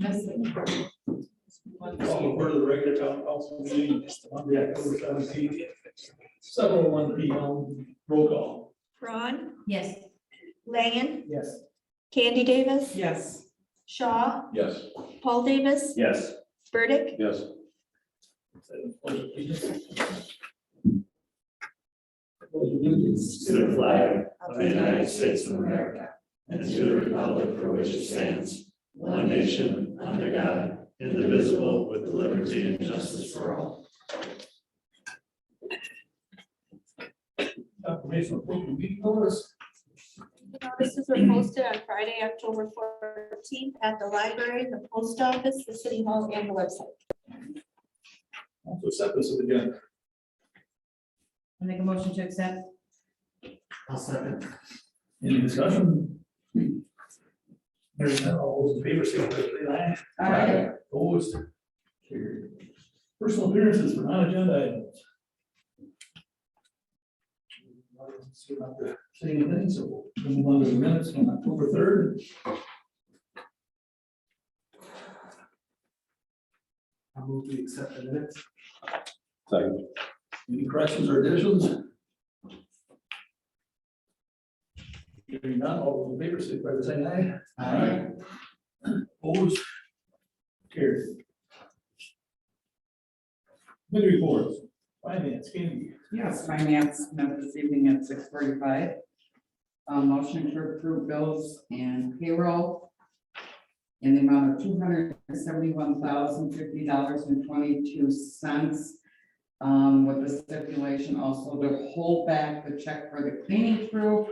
Call for the regular town council meeting, just Monday, October 17th, 7:01 p.m. Roll call. Ron, Yes. Langen, Yes. Candy Davis, Yes. Shaw, Yes. Paul Davis, Yes. Burdick, Yes. To the flag of the United States of America and to the republic for which it stands, one nation, under God, indivisible, with liberty and justice for all. Confirmation of open meeting notice. Notices are posted on Friday, October 14th at the library, the post office, the city hall, and the website. Also accept this again. I make a motion to accept. I'll second. Any discussion? Hearing none, all those in favor, say aye. Aye. Opposed? Carried. Personal appearances for non-agenda items. So not to say anything, so we'll move on to the minutes on October 3rd. I'll move to accept the minutes. Second. Any corrections or additions? Hearing none, all those in favor, say by saying aye. Aye. Opposed? Carried. Committee reports, finance, Candy. Yes, finance met this evening at 6:45. Motion to approve bills and payroll in the amount of $271,050.22. With the stipulation also to hold back the check for the cleaning crew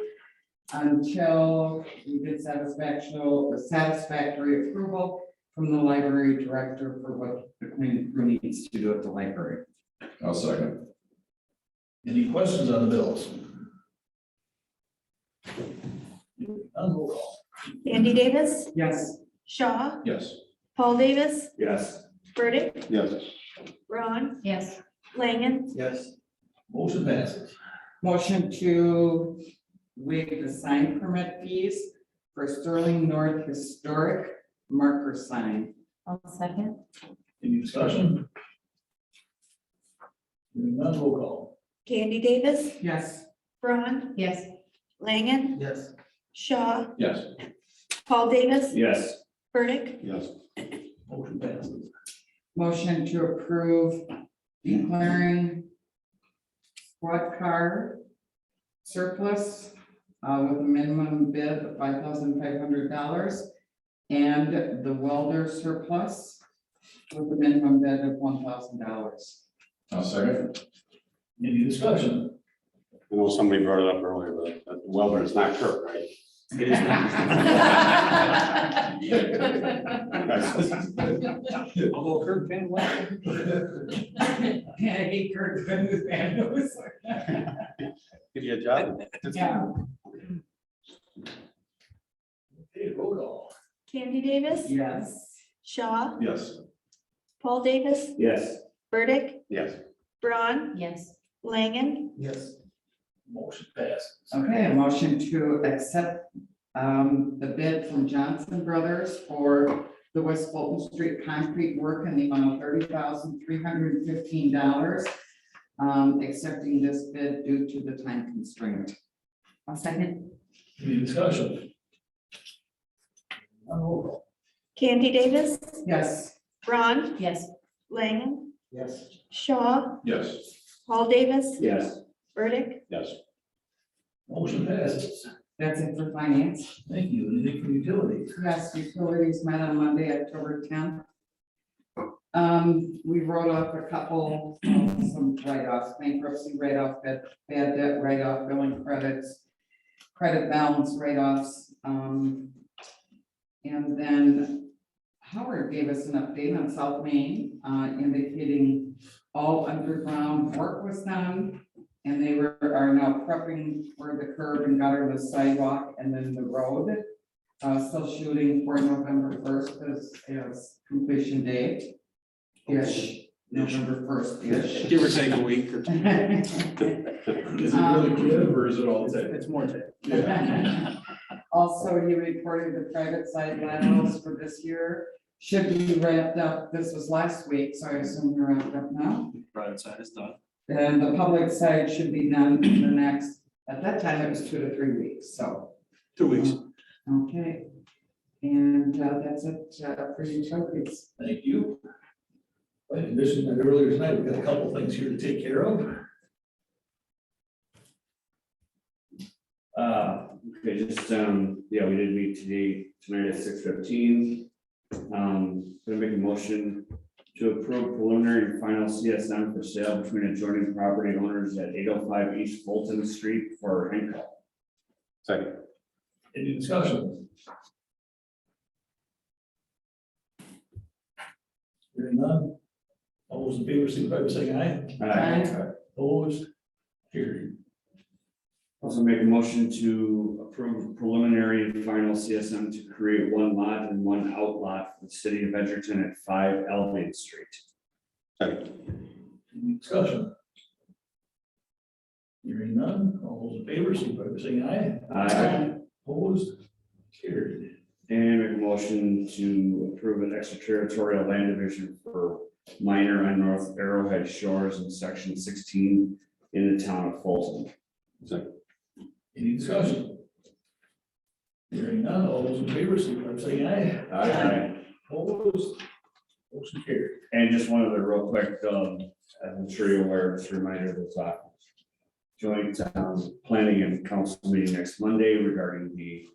until we get satisfactory approval from the library director for what the cleaning crew needs to do at the library. I'll second. Any questions on the bills? None, roll call. Candy Davis, Yes. Shaw, Yes. Paul Davis, Yes. Burdick, Yes. Ron, Yes. Langen, Yes. Motion passes. Motion to waive the sign permit fees for Sterling North Historic marker sign. I'll second. Any discussion? Hearing none, roll call. Candy Davis, Yes. Ron, Yes. Langen, Yes. Shaw, Yes. Paul Davis, Yes. Burdick, Yes. Motion passes. Motion to approve declaring squad car surplus with a minimum bid of $5,500 and the welder surplus with a minimum bid of $1,000. I'll second. Any discussion? I know somebody brought it up earlier, but the welder is not Kirk, right? It is Although Kirk Van Yeah, he Kurt's been with bad news. Give you a job. Yeah. Okay, roll call. Candy Davis, Yes. Shaw, Yes. Paul Davis, Yes. Burdick, Yes. Braun, Yes. Langen, Yes. Motion passes. Okay, a motion to accept the bid from Johnson Brothers for the West Fulton Street concrete work in the amount of $30,315. Accepting this bid due to the time constraint. I'll second. Any discussion? None, roll call. Candy Davis, Yes. Braun, Yes. Langen, Yes. Shaw, Yes. Paul Davis, Yes. Burdick, Yes. Motion passes. That's it for finance. Thank you. Anything from utilities? Yes, utilities met on Monday, October 10th. We wrote off a couple, some write-offs, bankruptcy write-off, bad debt write-off, billing credits, credit balance write-offs. And then Howard gave us an update on South Main, indicating all underground work was done. And they are now prepping for the curb and gutter, the sidewalk, and then the road. Still shooting for November 1st as completion date. Ish, November 1st-ish. Give or take a week or two. Is it really good or is it all day? It's more tech. Yeah. Also, he reported the private side laterals for this year should be wrapped up. This was last week, so I assume they're wrapped up now. Private side is done. And the public side should be done in the next, at that time, it was 2 to 3 weeks, so. 2 weeks. Okay. And that's it for utilities. Thank you. Like condition that earlier tonight, we've got a couple things here to take care of. Okay, just, yeah, we did meet tonight at 6:15. Gonna make a motion to approve preliminary and final CSM for sale between adjoining property owners at 805 East Fulton Street for Henkel. Second. Any discussion? Hearing none. All those in favor, signify by saying aye. Opposed? Carried. Also make a motion to approve preliminary and final CSM to create one lot and one outlot for the city of Edgerton at 5 Elgin Street. Second. Any discussion? Hearing none. All those in favor, signify by saying aye. Opposed? Carried. And make a motion to approve an extraterritorial land division for minor on North Arrowhead Shores in section 16 in the town of Fulton. Second. Any discussion? Hearing none. All those in favor, signify by saying aye. Opposed? Motion carried. And just one other real quick, as I'm sure you're aware, just a reminder that joint planning and council meeting next Monday regarding the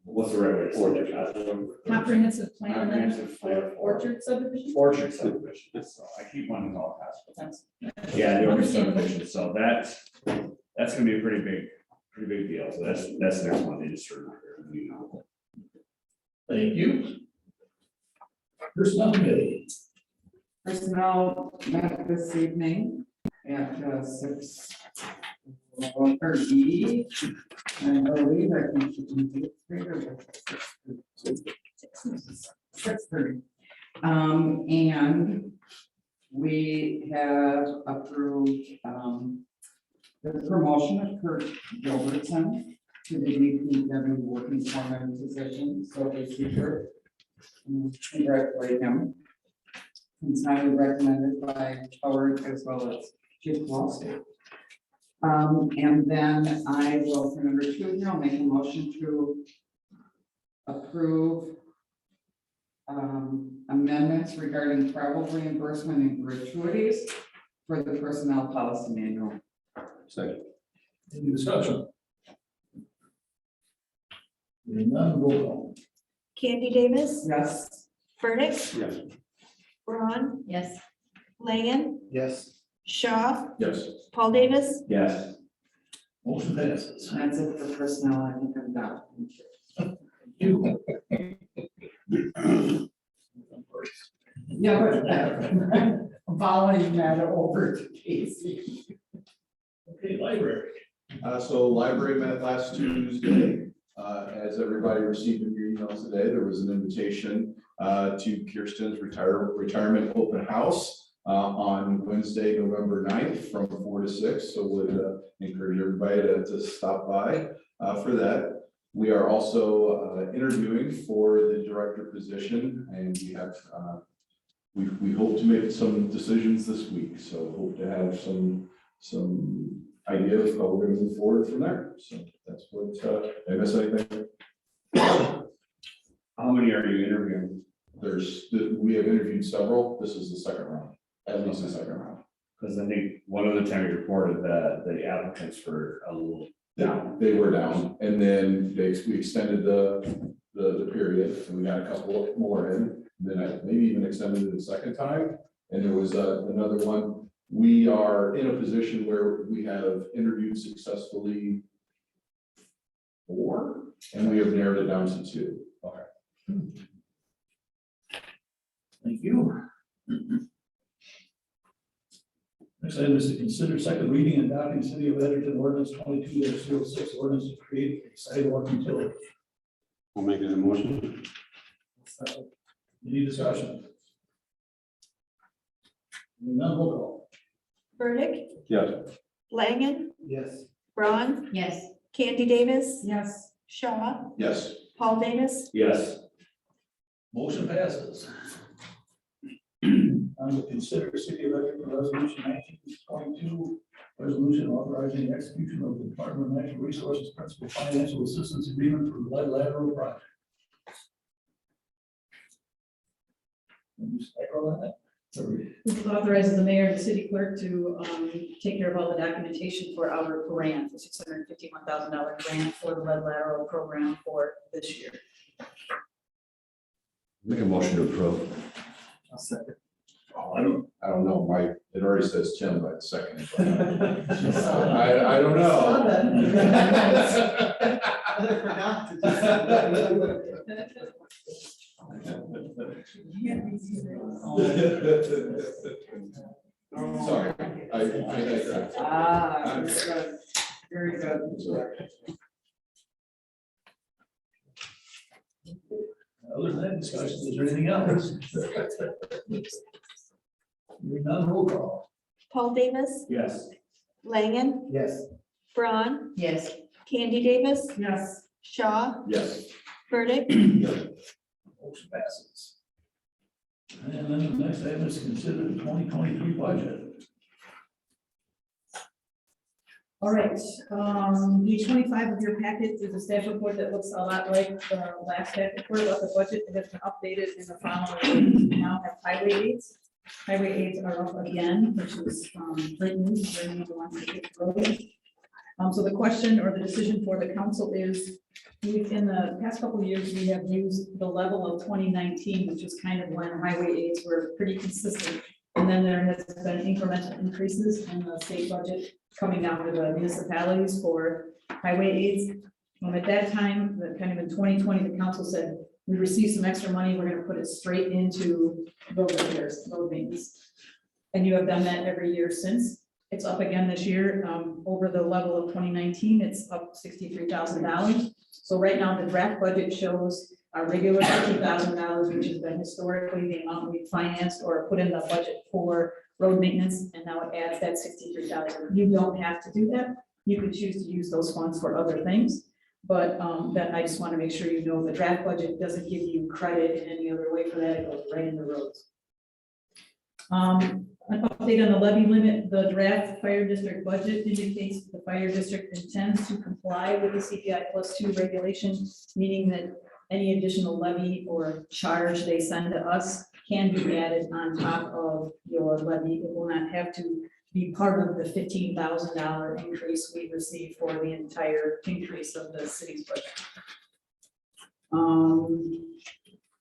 what's the right way? Comprehensive plan Comprehensive plan for orchard subdivision? Orchard subdivision, so I keep wanting to call it Pasco. Yeah, the orchard subdivision, so that's gonna be a pretty big deal, so that's next Monday, just a reminder, you know. Thank you. Personnel committee. Personnel met this evening at 6:30. I believe I can keep them straight or 6:30. And we have approved the promotion of Kurt Gilbertson to the DPW working foreman position, so we congratulate him. It's highly recommended by Howard as well as Chief Lawson. And then I will, for number 2, I'll make a motion to approve amendments regarding travel reimbursement and gratuities for the personnel policy manual. Second. Any discussion? Hearing none, roll call. Candy Davis, Yes. Burdick, Yes. Braun, Yes. Langen, Yes. Shaw, Yes. Paul Davis, Yes. Motion passes. That's it for personnel. I think I'm done. You. Yeah, but following that over to Casey. Okay, library. So library met last Tuesday. As everybody received in your emails today, there was an invitation to Kirsten's retirement open house on Wednesday, November 9th from 4 to 6. So would encourage everybody to stop by for that. We are also interviewing for the director position, and we have we hope to make some decisions this week. So hope to have some idea of how we're going to move forward from there. So that's what, did I miss anything? How many are you interviewing? We have interviewed several. This is the second round, at least the second round. Because I think one other time you reported that the applicants were a little down. They were down, and then we extended the period, and we got a couple more in, then I maybe even extended it a second time, and there was another one. We are in a position where we have interviewed successfully 4, and we have narrowed it down to 2. Okay. Thank you. Next item is to consider second reading and adopting City of Edgerton ordinance 22-06 ordinance to create a sidewalk utility. I'll make it a motion. Any discussion? None, roll call. Burdick, Yes. Langen, Yes. Braun, Yes. Candy Davis, Yes. Shaw, Yes. Paul Davis, Yes. Motion passes. I'm to consider city electric resolution 1922, resolution authorizing the execution of the Department of Natural Resources Principal Financial Assistance Agreement for the lead lateral project. Can you start on that? Sorry. This authorizes the mayor and the city clerk to take care of all the documentation for our grant, the $651,000 grant for the lead lateral program for this year. Make a motion to approve. I'll second. Oh, I don't know, it already says Tim, but second. I don't know. Sorry, I. Ah, very good, very good. Other than that discussion, is there anything else? Hearing none, roll call. Paul Davis, Yes. Langen, Yes. Braun, Yes. Candy Davis, Yes. Shaw, Yes. Burdick, Motion passes. And then the next item is consider the 2023 budget. All right, page 25 of your packet is a staff report that looks a lot like the last staff report about the budget. It has been updated in the following. We now have highway aids. Highway aids are up again, which is great news for anyone who wants to get rolling. So the question or the decision for the council is, in the past couple of years, we have used the level of 2019, which is kind of when highway aids were pretty consistent. And then there has been incremental increases in the state budget coming down to the municipalities for highway aids. At that time, kind of in 2020, the council said, we received some extra money, we're gonna put it straight into road repairs, road maintenance. And you have done that every year since. It's up again this year, over the level of 2019, it's up $63,000. So right now, the draft budget shows our regular $50,000, which has been historically the amount we financed or put in the budget for road maintenance, and now it adds that $63,000. You don't have to do that. You can choose to use those funds for other things. But that I just want to make sure you know the draft budget doesn't give you credit in any other way for that. It goes right in the roads. An update on the levy limit. The draft fire district budget indicates the fire district intends to comply with the CPI+2 regulation, meaning that any additional levy or charge they send to us can be added on top of your levy. It will not have to be part of the $15,000 increase we receive for the entire increase of the city's budget.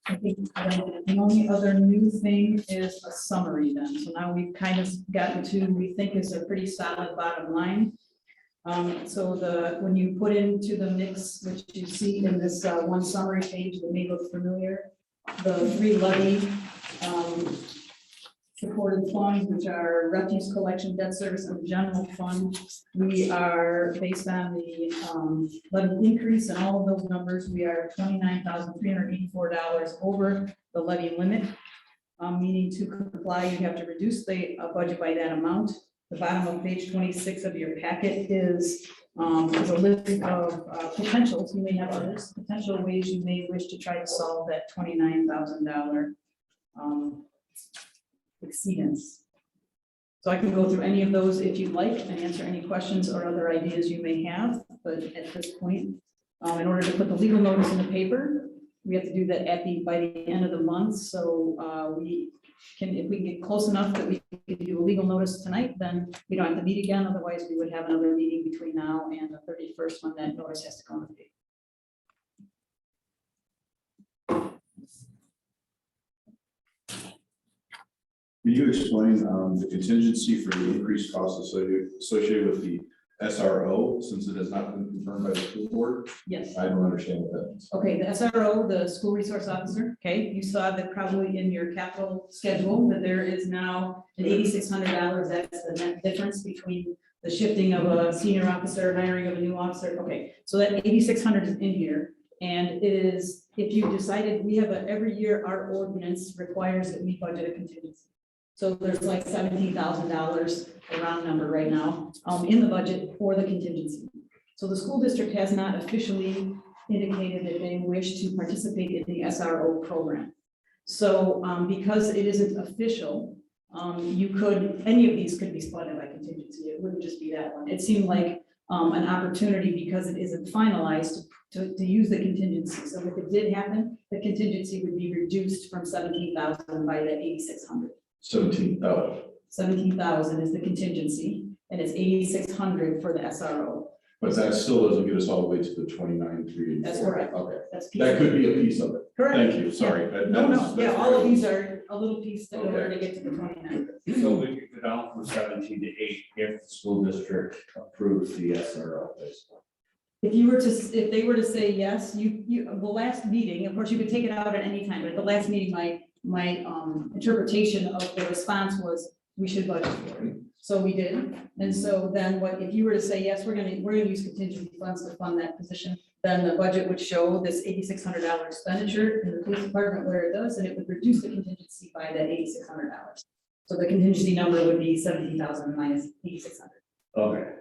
I think the only other new thing is a summary then. So now we've kind of gotten to, we think is a pretty solid bottom line. So when you put into the mix, which you see in this one summary page that may look familiar, the three levy supported funds, which are refuse collection, debt service, and general fund. We are based on the levy increase and all of those numbers. We are $29,384 over the levy limit, meaning to comply, you have to reduce the budget by that amount. The bottom of page 26 of your packet is a list of potentials. You may have others, potential ways you may wish to try to solve that $29,000 exceedance. So I can go through any of those if you'd like and answer any questions or other ideas you may have. But at this point, in order to put the legal notice in the paper, we have to do that by the end of the month. So if we can get close enough that we can do a legal notice tonight, then we don't have to meet again. Otherwise, we would have another meeting between now and the 31st when that notice has to go on the paper. Can you explain the contingency for the increased costs associated with the SRO, since it has not been confirmed by the school board? Yes. I don't understand what that means. Okay, the SRO, the school resource officer, okay, you saw that probably in your capital schedule that there is now an $8,600. That's the net difference between the shifting of a senior officer, hiring of a new officer. Okay, so that $8,600 is in here. And it is, if you decided, we have every year our ordinance requires that we budget a contingency. So there's like $17,000, a round number right now, in the budget for the contingency. So the school district has not officially indicated that they wish to participate in the SRO program. So because it isn't official, you could, any of these could be spotted by contingency. It wouldn't just be that one. It seemed like an opportunity because it isn't finalized to use the contingency. So if it did happen, the contingency would be reduced from 17,000 by the 8,600. 17,000. 17,000 is the contingency and it's 8,600 for the SRO. But that still doesn't get us all the way to the 29,384. That's correct. Okay, That's that could be a piece of it. correct. Thank you, sorry. No, no, That's yeah, all of very- these are a little piece in order to get to the 29. So we could go down from 17 to 8 if the school district approves the SRO. basically. If you were to, if they were to say yes, the last meeting, of course, you could take it out at any time, but at the last meeting, my interpretation of the response was, we should budget for it. So we did, and so then what, if you were to say, yes, we're gonna use contingency funds to fund that position, then the budget would show this $8,600 expenditure in the police department where it does, and it would reduce the contingency by that $8,600. So the contingency number would be 17,000 minus 8,600. Okay.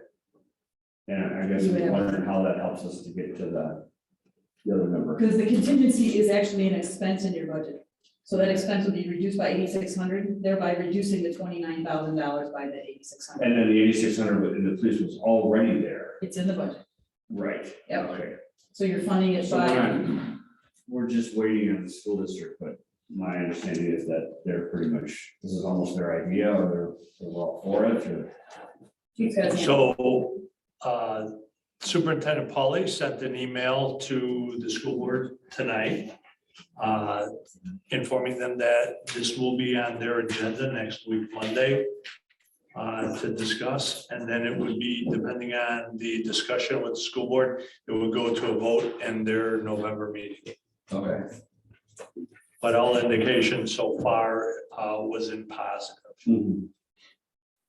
And I guess You would I'm have- wondering how that helps us to get to the other number. Because the contingency is actually an expense in your budget. So that expense would be reduced by 8,600, thereby reducing the $29,000 by the 8,600. And then the 8,600 in the police was already there. It's in the budget. Right. Yep. Okay. So you're funding it So by, we're just waiting on the school district, but my understanding is that they're pretty much, this is almost their idea, or they're all for it, or. Chief's got his hand. So, Superintendent Polly sent an email to the school board tonight, informing them that this will be on their agenda next week, Monday, to discuss, and then it would be, depending on the discussion with the school board, it would go to a vote in their November meeting. Okay. But all indications so far was in positive.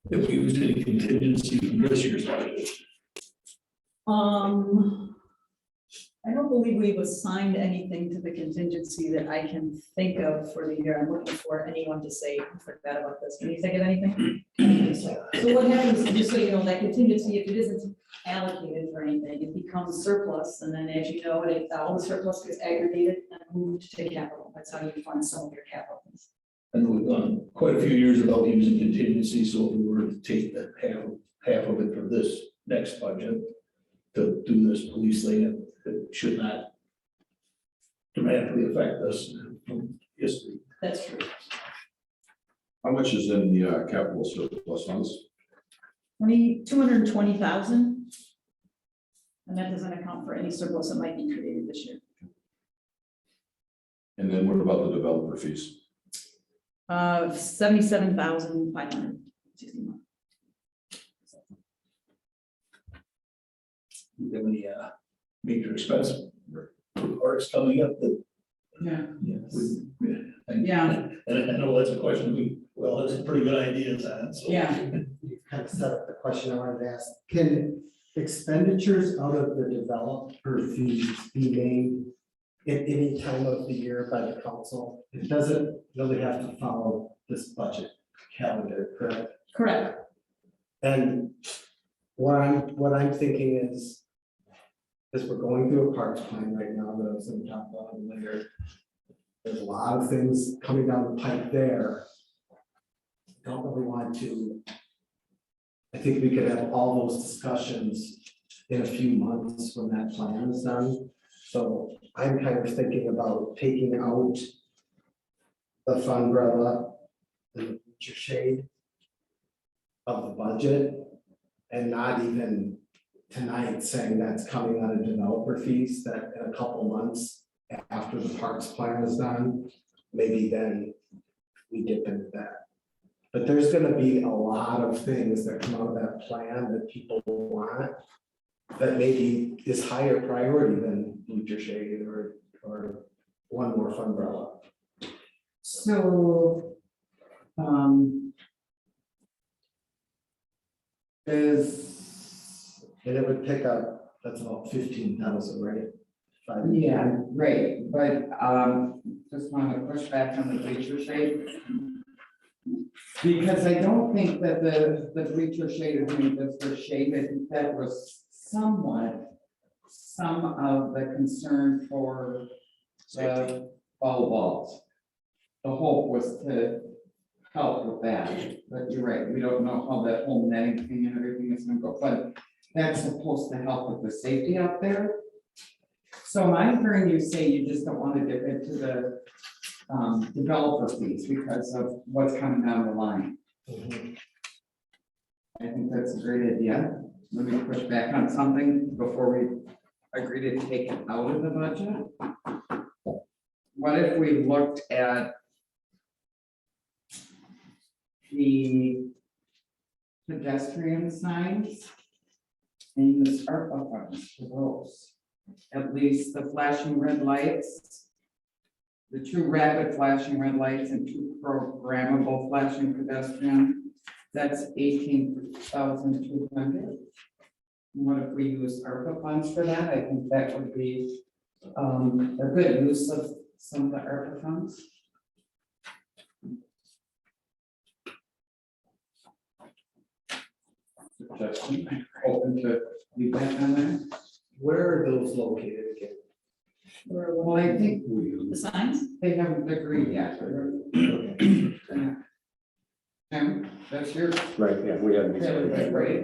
If we used any contingency from this year's budget. I don't believe we've assigned anything to the contingency that I can think of for the year. I'm looking for anyone to say, I forgot about this. Can you think of anything? So what happens, just so you know, that contingency, if it isn't allocated for anything, it becomes surplus. And then as you know, all the surplus gets aggregated and moved to capital. That's how you fund some of your capital. And we've gone quite a few years without using contingency, so if we were to take the half of it for this next budget to do this police thing, it should not dramatically affect us from history. That's true. How much is in the capital surplus funds? 220,000. And that doesn't account for any surplus that might be created this year. And then what about the developer fees? 77,500. Do you have any major expense reports coming up that? Yeah. Yeah. And I know that's a question well, that's a pretty good ideas on, so. Yeah. You kind of set up the question I wanted to ask. Can expenditures out of the developer fees be made at any time of the year by the council? It doesn't really have to follow this budget calendar, correct? Correct. And what I'm thinking is, as we're going through a parks plan right now, that I was going to talk about later, there's a lot of things coming down the pipe there. Don't really want to. I think we could have all those discussions in a few months when that plan is done. So I'm kind of thinking about taking out the funbrella, the future shade of the budget, and not even tonight saying that's coming out of developer fees, that in a couple months after the parks plan is done, maybe then we dip into that. But there's gonna be a lot of things that come out of that plan that people want that maybe is higher priority than future shade or one more funbrella. So, And it would pick up, that's about 15,000, right? yeah, right, but, just want to push back on the bleacher shade. Because I don't think that the bleacher shade is made just for shade, I think that was somewhat some of the concern for the ball walls. The hope was to help with that, but you're right, we don't know how that whole netting thing and everything is gonna go, but that's supposed to help with the safety out there. So I'm hearing you say you just don't want to dip into the developer fees because of what's coming down the line. I think that's a great idea. Let me push back on something before we agree to take it out of the budget. What if we looked at the pedestrian signs and use ARPA funds for those? At least the flashing red lights, the 2 rapid flashing red lights and 2 programmable flashing pedestrian, that's 18,200. What if we use ARPA funds for that? I think that would be a good use of some of the ARPA funds. Suggestion, open to feedback on that. Where are those located again? Well, I think The signs? they haven't agreed yet. Tim, that's your. Right, yeah, we haven't. Right.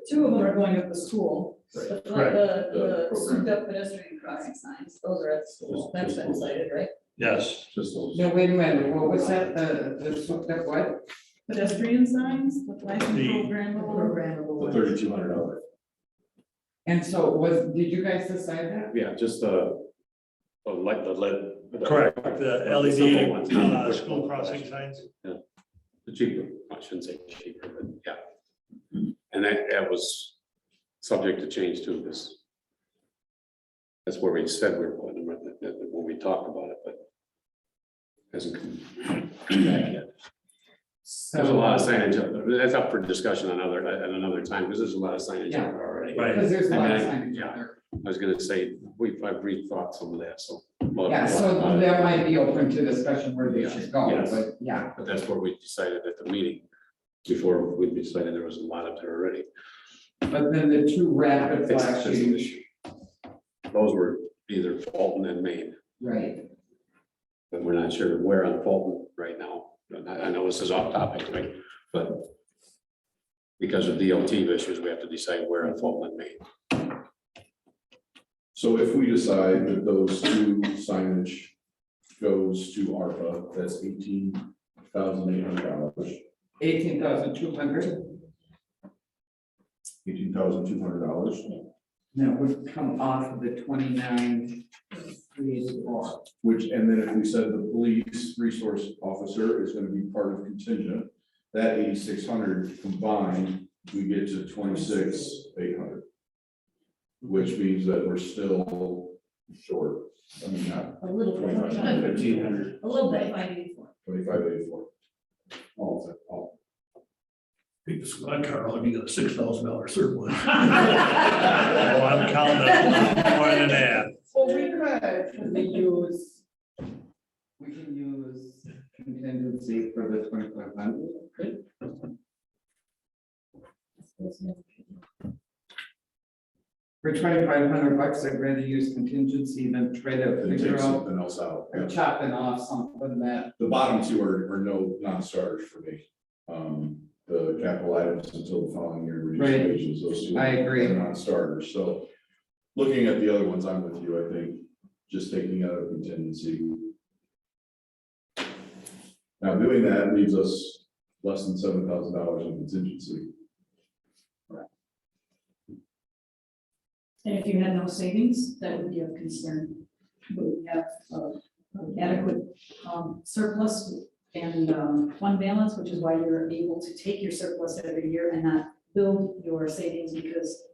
Two of them are going up the school. The The souped up pedestrian crossing signs, those are at the school. That's been decided, right? Yes, Just those. No, wait a minute, what was that, the souped up what? Pedestrian signs, the flashing The- programmable. The $3,200. And so did you guys decide that? Yeah, just the lead. correct. The simple LED ones. school crossing signs. The cheaper, I shouldn't say cheaper, but yeah. And that was subject to change too, this. That's where we said we were putting them, when we talked about it, but hasn't come back yet. There's a lot of signage up there. That's up for discussion at another time, because there's a lot of signage out there already. Right. Because there's a lot of I signage mean, out there. I was gonna say, I've rethought some of that, so. Yeah, so that might be open to discussion where they should go, Yes. but yeah. But that's where we decided at the meeting, before we decided there was a lot up there already. But then the 2 rapid It's just an flashing, issue. Those were either Fulton and Maine, right, but we're not sure where on Fulton right now. I know this is off topic, right, but because of DOT issues, we have to decide where on Fulton and Maine. So if we decide that those 2 signage goes to ARPA, that's $18,800. 18,200, $18,200, that would come off of the 29,384. which, and then if we said the police resource officer is gonna be part of contingent, that 8,600 combined, we get to 26,800. Which means that we're still short, I mean, not A little bit. 1,500, A little bit, 584. 25,804. All. Take the squad car, I'll get a $6,000 surplus. Oh, I'm counting more than that. Well, we can use contingency for the 2,500. For 2,500 bucks, I'd rather use contingency than try to And figure take out something else out. or chopping off something that, The bottom 2 are no non-starters for me. The capital items until the following year, reduce Right. wages, those 2. I agree. are non-starters, so looking at the other ones, I'm with you, I think, just taking out a contingency. Now, doing that leaves us less than $7,000 in contingency. And if you had no savings, that would be of concern. But we have adequate surplus and fund balance, which is why you're able to take your surplus every year and not build your savings because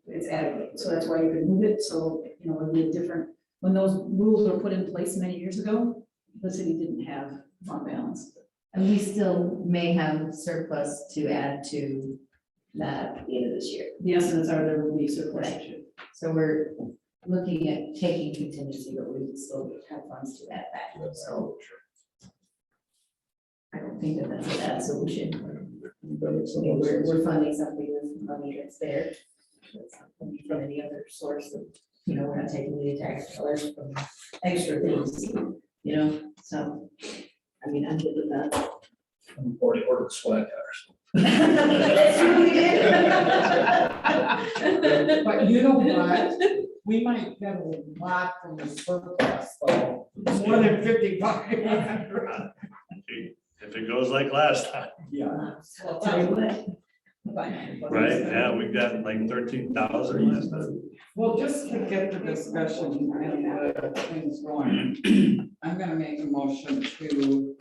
it's adequate. So that's why you could move it. So, you know, it'd be a different, when those rules were put in place many years ago, the city didn't have fund balance. And we still may have surplus to add to that at the end of this year. The estimates are there will be surplus. Right. So we're looking at taking contingency, but we would still have funds to add back. So I don't think that that's a bad solution. That makes I mean, sense. we're funding something with money that's there. It's not coming from any other source of, you know, we're not taking any tax dollars from extra things, you know, so. I mean, I'm good with that. I'm already ordered SWAT cars. That's true, we did. But you know what? We might get a lot from the surplus, though, more than 5,500. If it goes like last time, Yeah. I'll tell you what. right? Yeah, we got like 13,000 last time. Well, just to get the discussion and the things going, I'm gonna make a motion to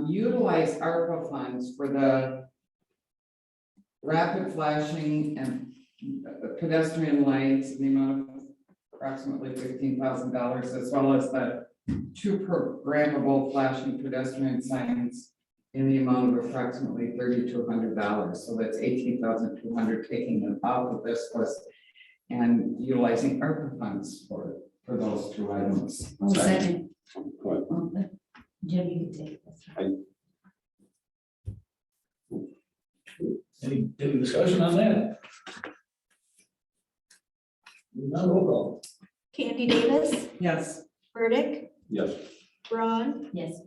utilize ARPA funds for the rapid flashing and pedestrian lights in the amount of approximately $15,000, as well as the 2 programmable flashing pedestrian signs in the amount of approximately $3,200. So that's $18,200, taking them out of this list and utilizing ARPA funds for those 2 items. Oh, second. Go ahead. Okay. Jim, you can take this. Any discussion on that? None, roll call. Candy Davis, Yes. Burdick, Yes. Braun, Yes.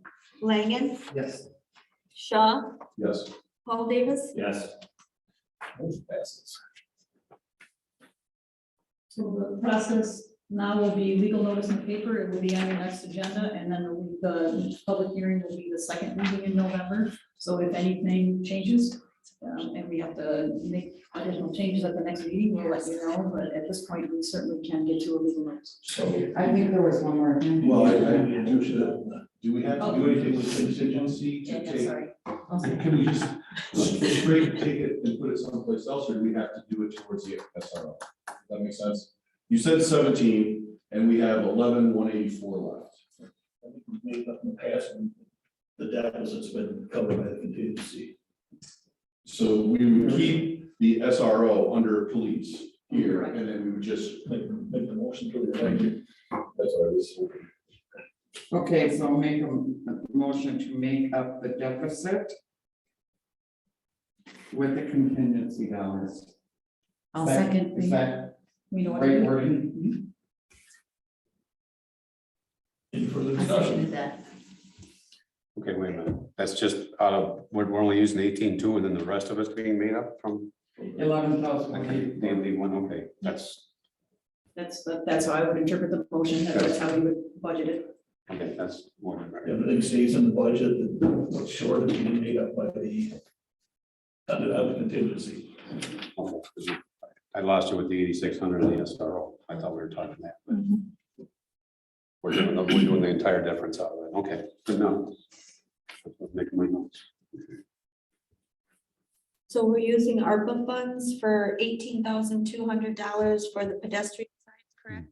Langen, Yes. Shaw, Yes. Paul Davis. Yes. Motion passes. So the process now will be legal notice in the paper, it will be on your next agenda, and then the public hearing will be the second meeting in November. So if anything changes, and we have to make additional changes at the next meeting, we'll let you know, but at this point, we certainly can get to a legal notice. So, I think there was one more thing. Well, do we have to do anything with contingency Yeah, to no, take? sorry. I'll say. Can we just straight take it and put it someplace else, or do we have to do it towards the SRO? Does that make sense? You said 17, and we have 11,184 left. I think we've made up in the past, and the deficit's been covered by the contingency. So we would keep the SRO under police here, and then we would just, Make the motion to the effective. that's what I was. Okay, so I'll make a motion to make up the deficit with the contingency dollars. I'll Is that- second. Is that We know what to right do. wording? Any further I'll discussion? second that. Okay, wait a minute. That's just out of, we're only using 18.2 and then the rest of it's being made up from, 11,000. okay, the only one, okay, that's, That's how I would interpret the motion, that's how you would budget it. okay, that's more than right. Everything stays in the budget, and what's short of being made up by the under contingency. Okay, 'cause I lost you with the 8,600 and the SRO. I thought we were talking that, but we're doing the entire difference out of it. Okay, good enough. Make my notes. So we're using ARPA funds for $18,200 for the pedestrian signs, correct?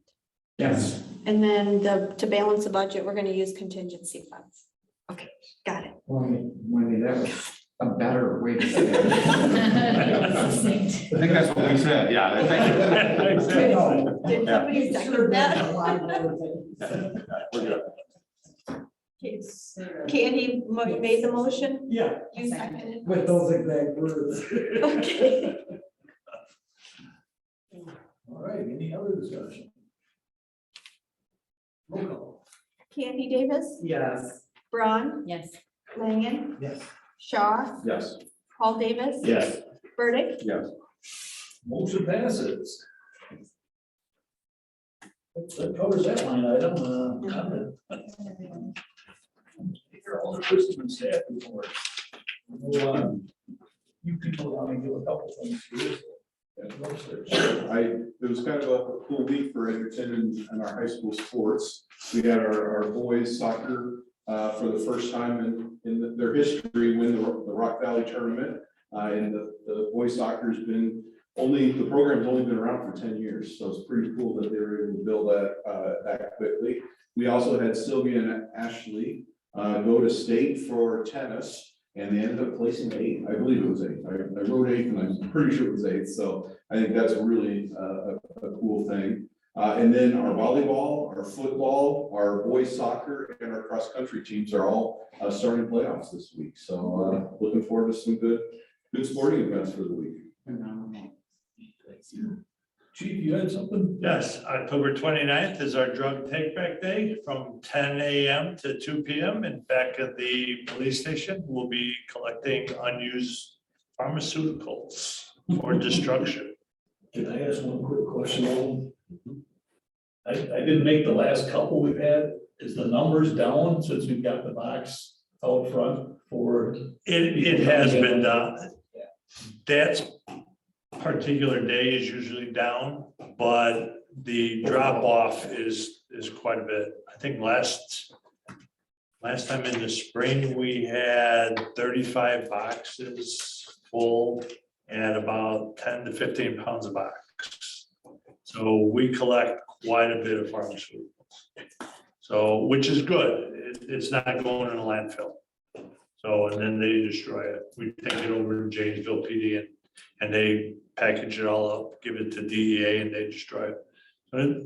Yes. And then to balance the budget, we're gonna use contingency funds. Okay, got it. Wendy, that was a better way to say it. I think that's what we said, yeah. I think- Did Yeah. somebody second that? We're good. Candy made the motion, Yeah. you seconded. With those exact words. Okay. All right, any other discussion? Roll call. Candy Davis, Yes. Braun, Yes. Langen, Yes. Shaw, Yes. Paul Davis. Yes. Burdick. Yes. Motion passes. That covers that line item, comment. Here, all the person and staff reports. You people want to give a couple things here. It was kind of a cool week for Edgerton and our high school sports. We had our boys soccer for the first time in their history win the Rock Valley tournament. And the boys soccer has been the program's only been around for 10 years. So it's pretty cool that they were able to build that quickly. We also had Sylvia and Ashley go to state for tennis. And they ended up placing 8th. I believe it was 8th. I wrote 8th and I'm pretty sure it was 8th. So I think that's really a cool thing. And then our volleyball, our football, our boys soccer and our cross country teams are all starting playoffs this week. So looking forward to some good sporting events for the week. phenomenal. Chief, you had something? Yes, October 29th is our drug take back day from 10 a.m. to 2 p.m. And back at the police station, we'll be collecting unused pharmaceuticals for destruction. Can I ask one quick question? I didn't make the last couple we've had. Is the numbers down since we've got the box out front for? It has been done. That particular day is usually down, but the drop off is quite a bit. I think last time in the spring, we had 35 boxes full and about 10 to 15 pounds of box. So we collect quite a bit of pharmaceuticals. So, which is good. It's not going in a landfill. So, and then they destroy it. We take it over to Janesville PD and they package it all up, give it to DEA and they destroy it. So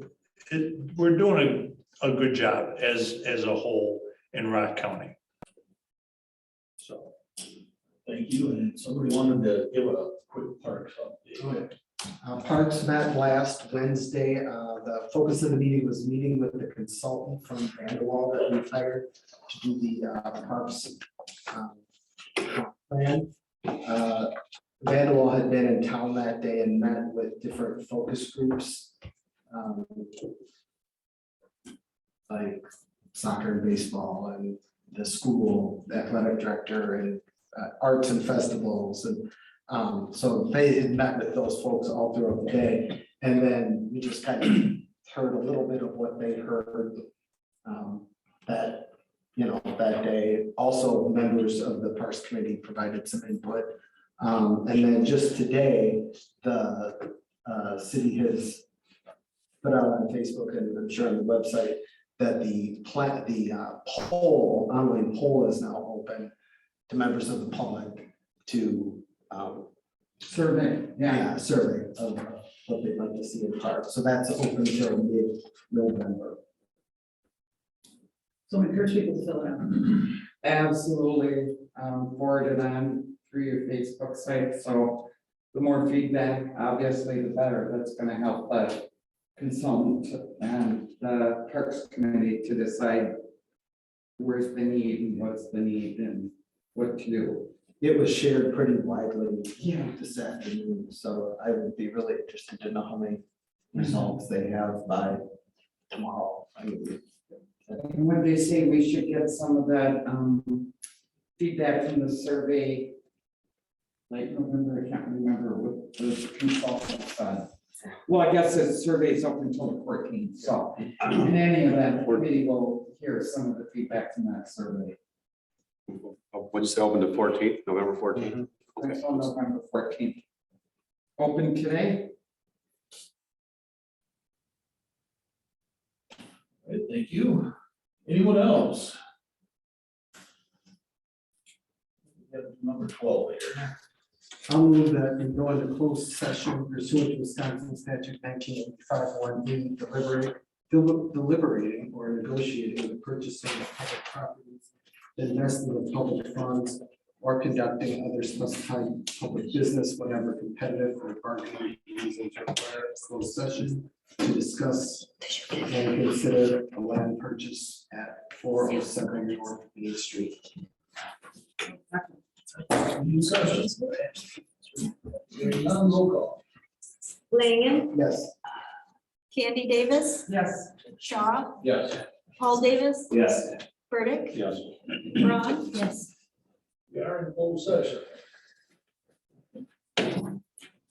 we're doing a good job as a whole in Rock County. So, thank you. And somebody wanted to give a quick parks update. Parks met last Wednesday. The focus of the meeting was meeting with the consultant from Vanderwall that we've hired to do the parks plan. Vanderwall had been in town that day and met with different focus groups. Like soccer and baseball and the school athletic director and arts and festivals and so they had met with those folks all throughout the day, and then we just kind of heard a little bit of what they heard that, you know, that day. Also, members of the Parks Committee provided some input. And then just today, the city has put out on Facebook and I'm sure on the website that the online poll is now open to members of the public to Survey, yeah. survey of what they'd like to see in parks. So that's open till mid-November. So we encourage people to fill it out. Absolutely, forward it on through your Facebook site, so the more feedback, obviously, the better. That's gonna help the consultant and the Parks Committee to decide where's the need and what's the need and what to do. It was shared pretty widely Yeah. this afternoon, so I would be really interested to know how many results they have by tomorrow. And when they say we should get some of that feedback from the survey, like November, I can't remember what the consultant said. Well, I guess the survey is open until the 14th, so in any event, the committee will hear some of the feedback from that survey. What'd you say, open the 14th, November 14th? Okay. Until November 14th. Open today? All right, thank you. Anyone else? We have number 12 here. I'll move that we go into closed session pursuant to Wisconsin statute 1985 deliberating or negotiating the purchasing of public properties, investment of public funds, or conducting other specified public business whenever competitive or bargaining reasons require a closed session to discuss and consider a land purchase at 407 North Main Street. Discussions. Hearing none, roll call. Langen, Yes. Candy Davis, Yes. Shaw, Yes. Paul Davis, Yes. Burdick, Yes. Ron. Yes. We are in full session.